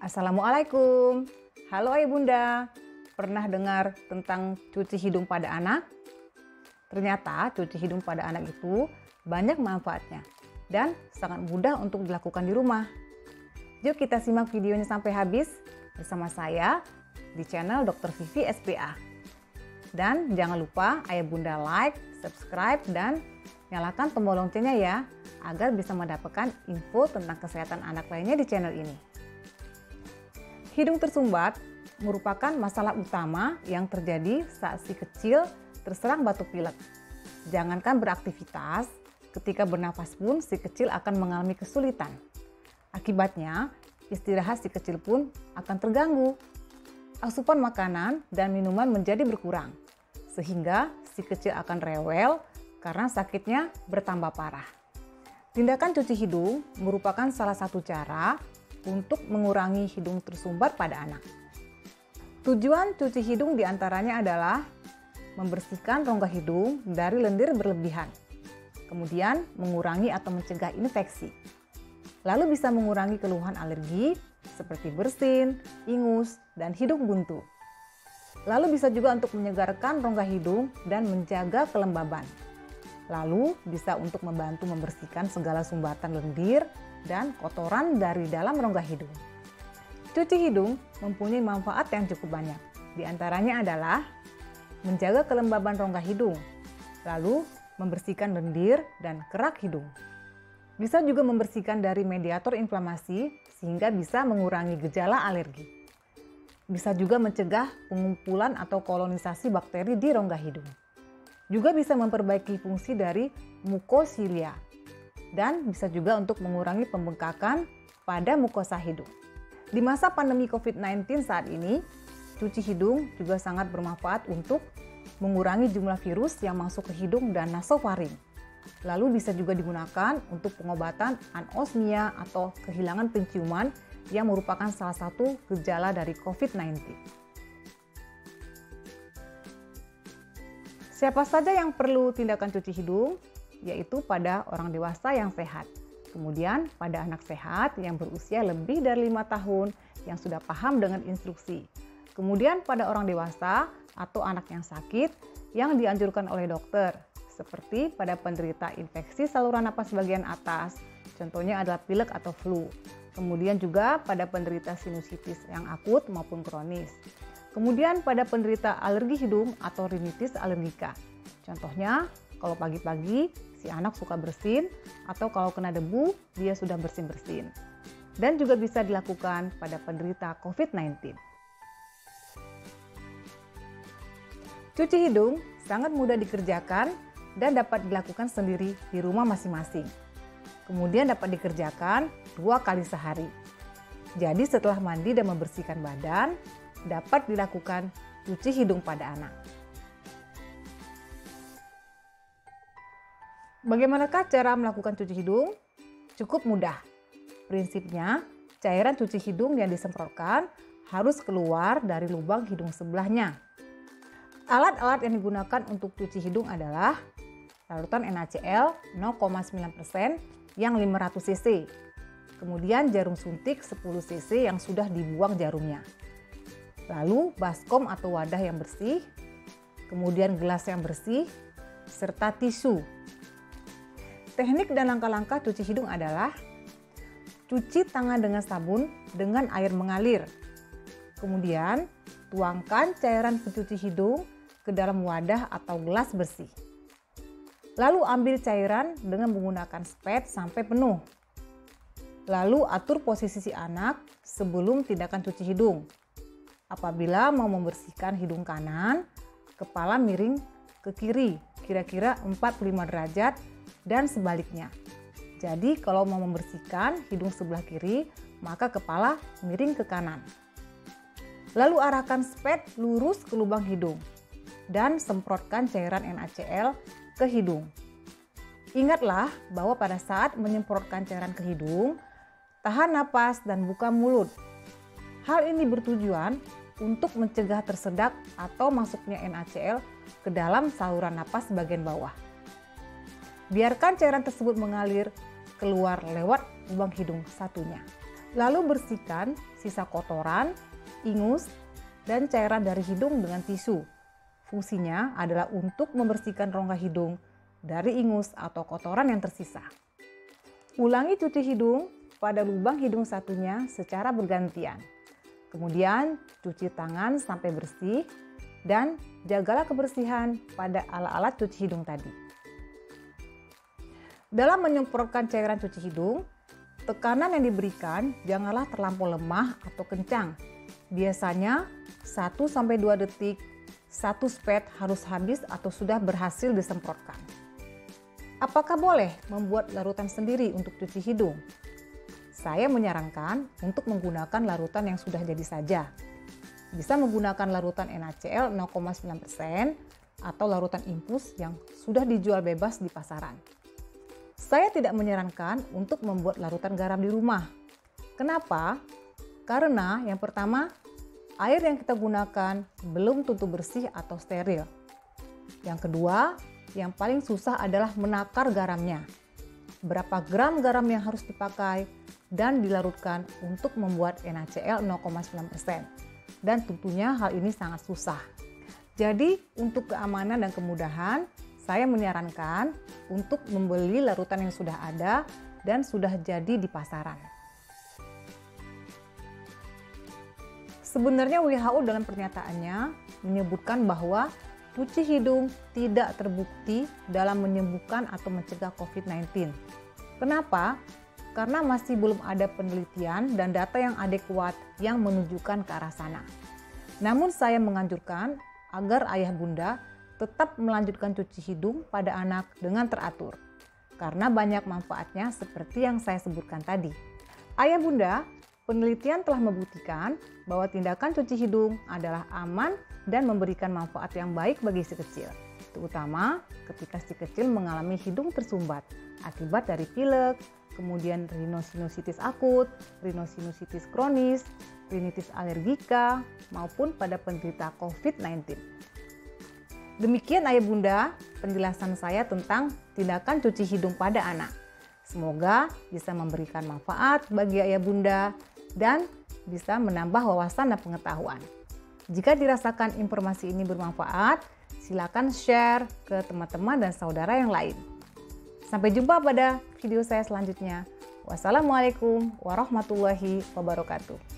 Assalamualaikum. Halo Ayah Bunda, pernah dengar tentang cuci hidung pada anak? Ternyata cuci hidung pada anak itu banyak manfaatnya dan sangat mudah untuk dilakukan di rumah. Yuk kita simak videonya sampai habis bersama saya di channel Dr. Vivi SPA. Dan jangan lupa Ayah Bunda like, subscribe, dan nyalakan tombol loncengnya ya, agar bisa mendapatkan info tentang kesehatan anak lainnya di channel ini. Hidung tersumbat merupakan masalah utama yang terjadi saat si kecil terserang batuk pilek. Jangankan beraktivitas, ketika bernafas pun si kecil akan mengalami kesulitan. Akibatnya, istirahat si kecil pun akan terganggu. Asupan makanan dan minuman menjadi berkurang, sehingga si kecil akan rewel karena sakitnya bertambah parah. Tindakan cuci hidung merupakan salah satu cara untuk mengurangi hidung tersumbat pada anak. Tujuan cuci hidung diantaranya adalah membersihkan rongga hidung dari lendir berlebihan, kemudian mengurangi atau mencegah infeksi. Lalu bisa mengurangi keluhan alergi seperti bersin, ingus, dan hidung buntu. Lalu bisa juga untuk menyegarkan rongga hidung dan menjaga kelembaban. Lalu bisa untuk membantu membersihkan segala sumbatan lendir dan kotoran dari dalam rongga hidung. Cuci hidung mempunyai manfaat yang cukup banyak. Di antaranya adalah menjaga kelembaban rongga hidung, lalu membersihkan lendir dan kerak hidung. Bisa juga membersihkan dari mediator inflamasi sehingga bisa mengurangi gejala alergi. Bisa juga mencegah pengumpulan atau kolonisasi bakteri di rongga hidung. Juga bisa memperbaiki fungsi dari mukosilia dan bisa juga untuk mengurangi pembengkakan pada mukosa hidung. Di masa pandemi COVID-19 saat ini, cuci hidung juga sangat bermanfaat untuk mengurangi jumlah virus yang masuk ke hidung dan nasofaring. Lalu bisa juga digunakan untuk pengobatan anosmia atau kehilangan penciuman yang merupakan salah satu gejala dari COVID-19. Siapa saja yang perlu tindakan cuci hidung? Yaitu pada orang dewasa yang sehat. Kemudian pada anak sehat yang berusia lebih dari 5 tahun yang sudah paham dengan instruksi. Kemudian pada orang dewasa atau anak yang sakit yang dianjurkan oleh dokter. Seperti pada penderita infeksi saluran napas bagian atas, contohnya adalah pilek atau flu. Kemudian juga pada penderita sinusitis yang akut maupun kronis. Kemudian pada penderita alergi hidung atau rinitis alergika. Contohnya kalau pagi-pagi si anak suka bersin atau kalau kena debu dia sudah bersin-bersin. Dan juga bisa dilakukan pada penderita COVID-19. Cuci hidung sangat mudah dikerjakan dan dapat dilakukan sendiri di rumah masing-masing. Kemudian dapat dikerjakan 2 kali sehari. Jadi setelah mandi dan membersihkan badan, dapat dilakukan cuci hidung pada anak. Bagaimanakah cara melakukan cuci hidung? Cukup mudah. Prinsipnya, cairan cuci hidung yang disemprotkan harus keluar dari lubang hidung sebelahnya. Alat-alat yang digunakan untuk cuci hidung adalah larutan NaCl 0,9% yang 500 cc. Kemudian jarum suntik 10 cc yang sudah dibuang jarumnya. Lalu baskom atau wadah yang bersih, kemudian gelas yang bersih, serta tisu. Teknik dan langkah-langkah cuci hidung adalah cuci tangan dengan sabun dengan air mengalir. Kemudian tuangkan cairan pencuci hidung ke dalam wadah atau gelas bersih. Lalu ambil cairan dengan menggunakan spet sampai penuh. Lalu atur posisi si anak sebelum tindakan cuci hidung. Apabila mau membersihkan hidung kanan, kepala miring ke kiri, kira-kira 45 derajat dan sebaliknya. Jadi kalau mau membersihkan hidung sebelah kiri, maka kepala miring ke kanan. Lalu arahkan spet lurus ke lubang hidung dan semprotkan cairan NaCl ke hidung. Ingatlah bahwa pada saat menyemprotkan cairan ke hidung, tahan napas dan buka mulut. Hal ini bertujuan untuk mencegah tersedak atau masuknya NaCl ke dalam saluran napas bagian bawah. Biarkan cairan tersebut mengalir keluar lewat lubang hidung satunya. Lalu bersihkan sisa kotoran, ingus, dan cairan dari hidung dengan tisu. Fungsinya adalah untuk membersihkan rongga hidung dari ingus atau kotoran yang tersisa. Ulangi cuci hidung pada lubang hidung satunya secara bergantian. Kemudian cuci tangan sampai bersih dan jagalah kebersihan pada alat-alat cuci hidung tadi. Dalam menyemprotkan cairan cuci hidung, tekanan yang diberikan janganlah terlampau lemah atau kencang. Biasanya 1-2 detik, satu spet harus habis atau sudah berhasil disemprotkan. Apakah boleh membuat larutan sendiri untuk cuci hidung? Saya menyarankan untuk menggunakan larutan yang sudah jadi saja. Bisa menggunakan larutan NaCl 0,9% atau larutan infus yang sudah dijual bebas di pasaran. Saya tidak menyarankan untuk membuat larutan garam di rumah. Kenapa? Karena yang pertama, air yang kita gunakan belum tentu bersih atau steril. Yang kedua, yang paling susah adalah menakar garamnya. Berapa gram garam yang harus dipakai dan dilarutkan untuk membuat NaCl 0,9%. Dan tentunya hal ini sangat susah. Jadi untuk keamanan dan kemudahan, saya menyarankan untuk membeli larutan yang sudah ada dan sudah jadi di pasaran. Sebenarnya WHO dalam pernyataannya menyebutkan bahwa cuci hidung tidak terbukti dalam menyembuhkan atau mencegah COVID-19. Kenapa? Karena masih belum ada penelitian dan data yang adekuat yang menunjukkan ke arah sana. Namun saya menganjurkan agar ayah bunda tetap melanjutkan cuci hidung pada anak dengan teratur. Karena banyak manfaatnya seperti yang saya sebutkan tadi. Ayah bunda, penelitian telah membuktikan bahwa tindakan cuci hidung adalah aman dan memberikan manfaat yang baik bagi si kecil. Terutama ketika si kecil mengalami hidung tersumbat akibat dari pilek, kemudian rhinosinusitis akut, rhinosinusitis kronis, rinitis alergika, maupun pada penderita COVID-19. Demikian ayah bunda penjelasan saya tentang tindakan cuci hidung pada anak. Semoga bisa memberikan manfaat bagi ayah bunda dan bisa menambah wawasan dan pengetahuan. Jika dirasakan informasi ini bermanfaat, silakan share ke teman-teman dan saudara yang lain. Sampai jumpa pada video saya selanjutnya. Wassalamualaikum warahmatullahi wabarakatuh.